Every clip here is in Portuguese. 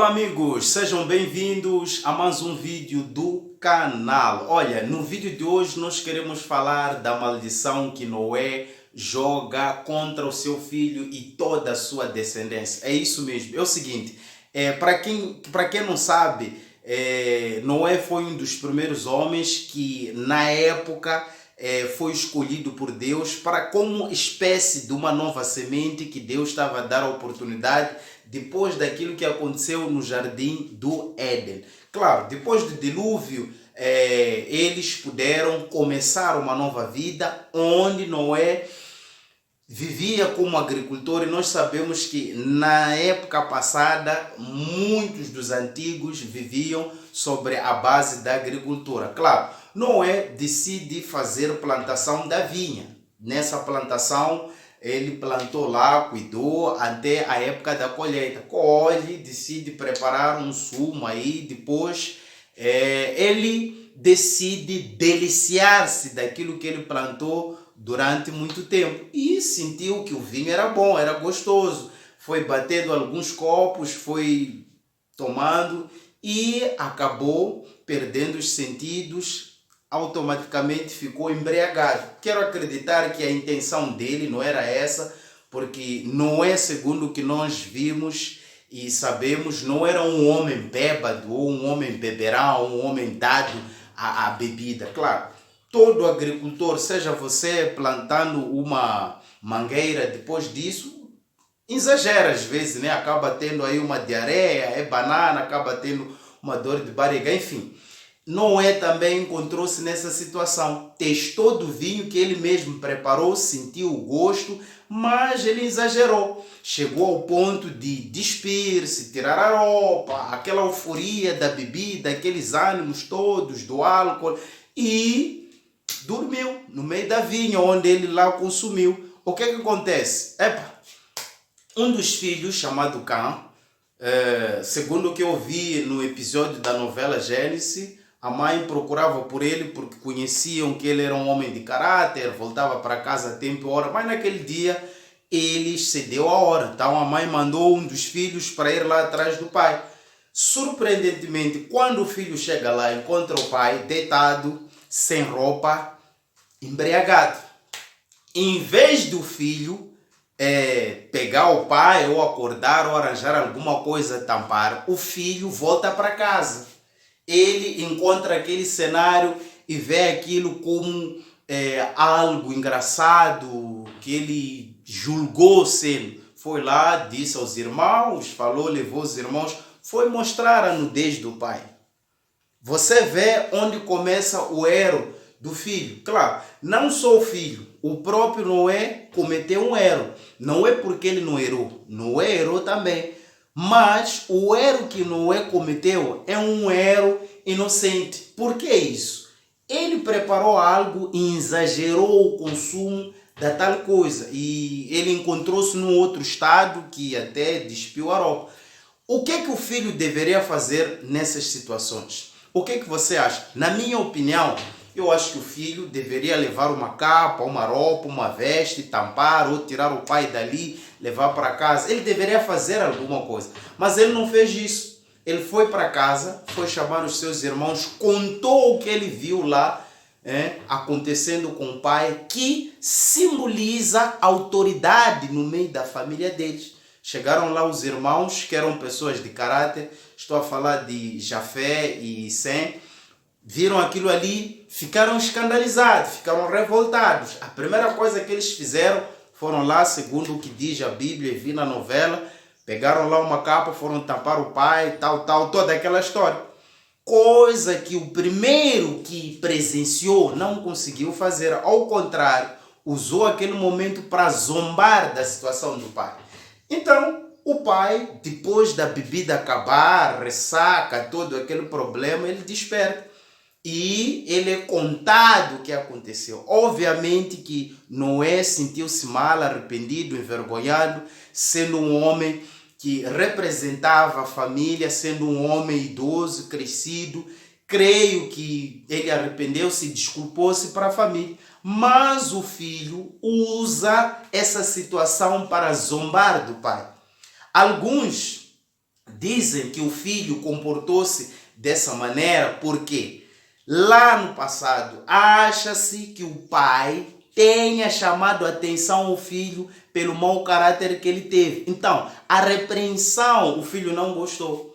Olá amigos, sejam bem-vindos a mais um vídeo do canal. Olha, no vídeo de hoje nós queremos falar da maldição que Noé joga contra o seu filho e toda a sua descendência. É isso mesmo, é o seguinte, para quem não sabe, Noé foi um dos primeiros homens que na época foi escolhido por Deus para como espécie de uma nova semente que Deus estava a dar a oportunidade depois daquilo que aconteceu no jardim do Éden. Claro, depois do dilúvio, eles puderam começar uma nova vida onde Noé vivia como agricultor, e nós sabemos que na época passada muitos dos antigos viviam sobre a base da agricultura. Claro, Noé decide fazer plantação da vinha. Nessa plantação ele plantou lá, cuidou até a época da colheita. Colhe, decide preparar um sumo aí, depois ele decide deliciar-se daquilo que ele plantou durante muito tempo e sentiu que o vinho era bom, era gostoso. Foi batendo alguns copos, foi tomando e acabou perdendo os sentidos, automaticamente ficou embriagado. Quero acreditar que a intenção dele não era essa, porque não é, segundo o que nós vimos e sabemos, não era um homem bêbado ou um homem beberão, um homem dado à bebida. Claro, todo agricultor, seja você plantando uma mangueira, depois disso, exagera às vezes, né? Acaba tendo aí uma diarreia, banana, acaba tendo uma dor de barriga, enfim. Noé também encontrou-se nessa situação. Testou do vinho que ele mesmo preparou, sentiu o gosto, mas ele exagerou. Chegou ao ponto de despir-se, tirar a roupa, aquela euforia da bebida, aqueles ânimos todos do álcool, e dormiu no meio da vinha onde ele lá consumiu. O que acontece? Um dos filhos, chamado Cã, segundo o que eu vi no episódio da novela Gênesis, a mãe procurava por ele porque conheciam que ele era um homem de caráter, voltava para casa a tempo e hora, mas naquele dia ele excedeu a hora. Então a mãe mandou um dos filhos para ir lá atrás do pai. Surpreendentemente, quando o filho chega lá, encontra o pai deitado, sem roupa, embriagado. Em vez do filho pegar o pai ou acordar ou arranjar alguma coisa a tampar, o filho volta para casa. Ele encontra aquele cenário e vê aquilo como algo engraçado que ele julgou ser. Foi lá, disse aos irmãos, falou, levou os irmãos, foi mostrar a nudez do pai. Você vê onde começa o erro do filho. Claro, não só o filho, o próprio Noé cometeu um erro. Não é porque ele não errou, Noé errou também. Mas o erro que Noé cometeu é um erro inocente. Por que isso? Ele preparou algo e exagerou o consumo da tal coisa. E ele encontrou-se num outro estado que até despiu a roupa. O que é que o filho deveria fazer nessas situações? O que é que você acha? Na minha opinião, eu acho que o filho deveria levar uma capa, uma roupa, uma veste, tampar ou tirar o pai dali, levar para casa. Ele deveria fazer alguma coisa, mas ele não fez isso. Ele foi para casa, foi chamar os seus irmãos, contou o que ele viu lá acontecendo com o pai, que simboliza autoridade no meio da família deles. Chegaram lá os irmãos, que eram pessoas de caráter, estou a falar de Jafé e Sem, viram aquilo ali, ficaram escandalizados, ficaram revoltados. A primeira coisa que eles fizeram, foram lá, segundo o que diz a Bíblia e vi na novela, pegaram lá uma capa, foram tampar o pai, toda aquela história. Coisa que o primeiro que presenciou não conseguiu fazer, ao contrário, usou aquele momento para zombar da situação do pai. Então, o pai, depois da bebida acabar, ressaca, todo aquele problema, ele desperta. E ele é contado o que aconteceu. Obviamente que Noé sentiu-se mal, arrependido, envergonhado, sendo um homem que representava a família, sendo um homem idoso, crescido. Creio que ele arrependeu-se e desculpou-se para a família. Mas o filho usa essa situação para zombar do pai. Alguns Dizem que o filho comportou-se dessa maneira porque lá no passado acha-se que o pai tenha chamado a atenção ao filho pelo mau caráter que ele teve. Então, a repreensão, o filho não gostou.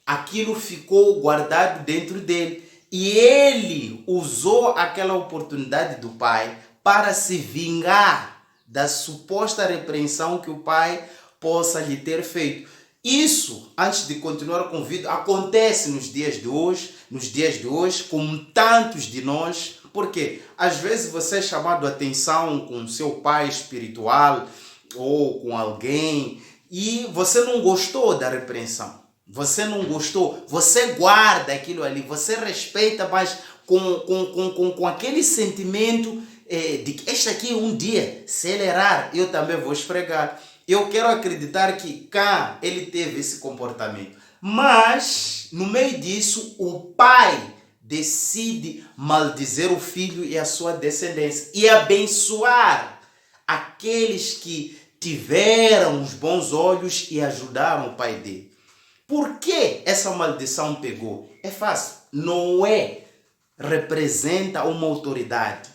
Aquilo ficou guardado dentro dele. E ele usou aquela oportunidade do pai para se vingar da suposta repreensão que o pai possa lhe ter feito. Isso, antes de continuar com o vídeo, acontece nos dias de hoje, com tantos de nós, porque às vezes você é chamado a atenção com seu pai espiritual ou com alguém e você não gostou da repreensão. Você não gostou, você guarda aquilo ali, você respeita, mas com aquele sentimento de que este aqui um dia, se ele errar, eu também vou esfregar. Eu quero acreditar que cá ele teve esse comportamento. Mas, no meio disso, o pai decide maldizer o filho e a sua descendência e abençoar aqueles que tiveram os bons olhos e ajudaram o pai dele. Por que essa maldição pegou? É fácil. Noé representa uma autoridade.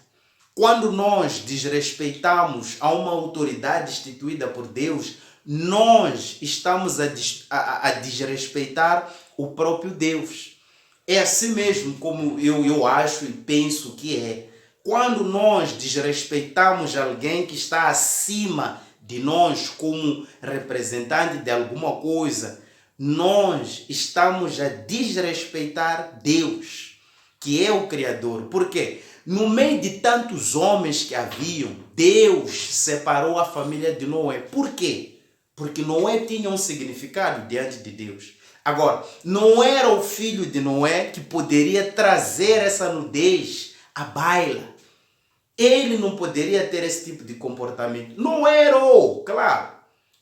Quando nós desrespeitamos a uma autoridade instituída por Deus, nós estamos a desrespeitar o próprio Deus. É assim mesmo como eu acho e penso que é. Quando nós desrespeitamos alguém que está acima de nós como representante de alguma coisa, nós estamos a desrespeitar Deus, que é o Criador. Por quê? No meio de tantos homens que haviam, Deus separou a família de Noé. Por quê? Porque Noé tinha um significado diante de Deus. Agora, não era o filho de Noé que poderia trazer essa nudez à baila. Ele não poderia ter esse tipo de comportamento. Não era, claro.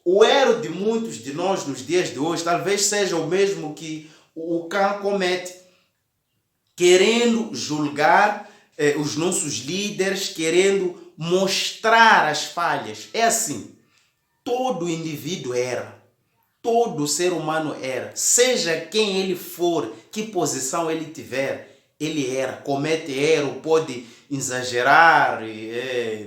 O erro de muitos de nós nos dias de hoje talvez seja o mesmo que o Cã comete, querendo julgar os nossos líderes, querendo mostrar as falhas. É assim, todo indivíduo erra, todo ser humano erra, seja quem ele for, que posição ele tiver, ele erra, comete erro, pode exagerar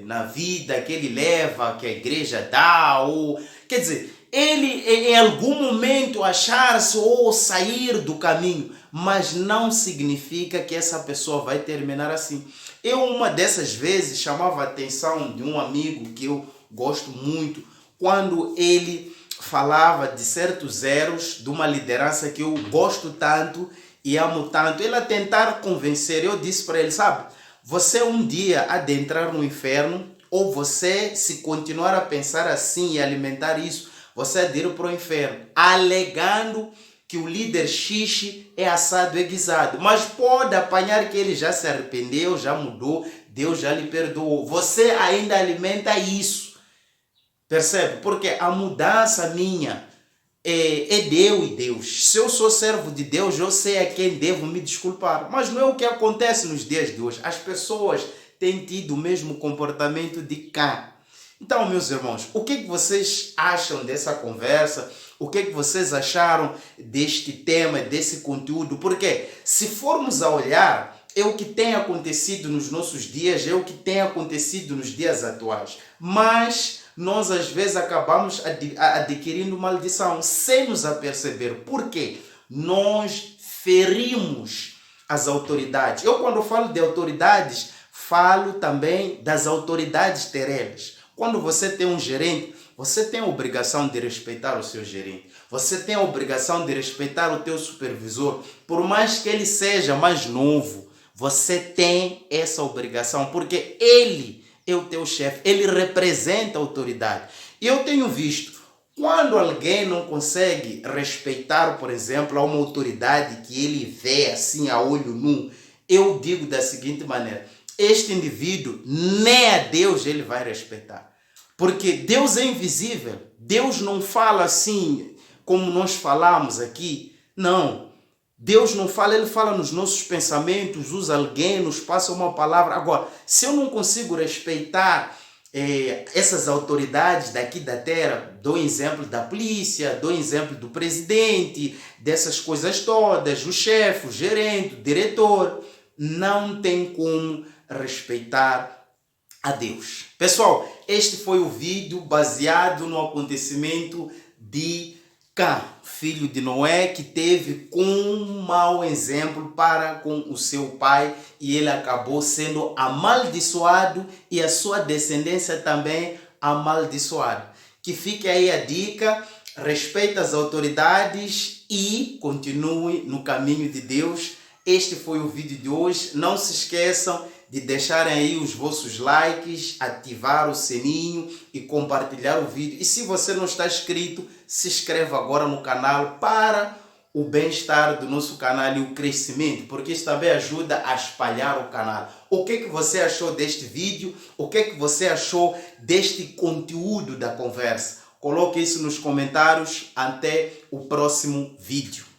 na vida que ele leva, que a igreja dá, ou quer dizer, ele em algum momento achar-se ou sair do caminho, mas não significa que essa pessoa vai terminar assim. Eu uma dessas vezes chamava a atenção de um amigo que eu gosto muito, quando ele falava de certos erros de uma liderança que eu gosto tanto e amo tanto. Ele a tentar convencer, eu disse para ele, sabe, você um dia há de entrar no inferno, ou você, se continuar a pensar assim e alimentar isso, você há de ir para o inferno, alegando que o líder xixi é assado e guisado. Mas pode apanhar que ele já se arrependeu, já mudou, Deus já lhe perdoou. Você ainda alimenta isso. Percebe? Porque a mudança minha é eu e Deus. Se eu sou servo de Deus, eu sei a quem devo me desculpar. Mas não é o que acontece nos dias de hoje. As pessoas têm tido o mesmo comportamento de cá. Então, meus irmãos, o que vocês acham dessa conversa? O que vocês acharam deste tema, desse conteúdo? Porque se formos a olhar, é o que tem acontecido nos nossos dias, é o que tem acontecido nos dias atuais. Mas nós às vezes acabamos adquirindo maldição sem nos aperceber. Por quê? Nós ferimos as autoridades. Eu quando falo de autoridades, falo também das autoridades terrenas. Quando você tem um gerente, você tem a obrigação de respeitar o seu gerente. Você tem a obrigação de respeitar o teu supervisor. Por mais que ele seja mais novo, você tem essa obrigação, porque ele é o teu chefe, ele representa a autoridade. E eu tenho visto, quando alguém não consegue respeitar, por exemplo, a uma autoridade que ele vê assim a olho nu, eu digo da seguinte maneira, este indivíduo nem a Deus ele vai respeitar. Porque Deus é invisível. Deus não fala assim como nós falamos aqui. Não. Deus não fala, Ele fala nos nossos pensamentos, usa alguém, nos passa uma palavra. Agora, se eu não consigo respeitar essas autoridades daqui da terra, dou exemplo da polícia, dou exemplo do presidente, dessas coisas todas, o chefe, o gerente, o diretor, não tem como respeitar a Deus. Pessoal, este foi o vídeo baseado no acontecimento de Cã, filho de Noé, que teve um mau exemplo para com o seu pai e ele acabou sendo amaldiçoado e a sua descendência também amaldiçoada. Que fique aí a dica, respeite as autoridades e continue no caminho de Deus. Este foi o vídeo de hoje. Não se esqueçam de deixarem aí os vossos likes, ativar o sininho e compartilhar o vídeo. E se você não está inscrito, se inscreva agora no canal para o bem-estar do nosso canal e o crescimento, porque isso também ajuda a espalhar o canal. O que você achou deste vídeo? O que você achou deste conteúdo da conversa? Coloque isso nos comentários. Até o próximo vídeo.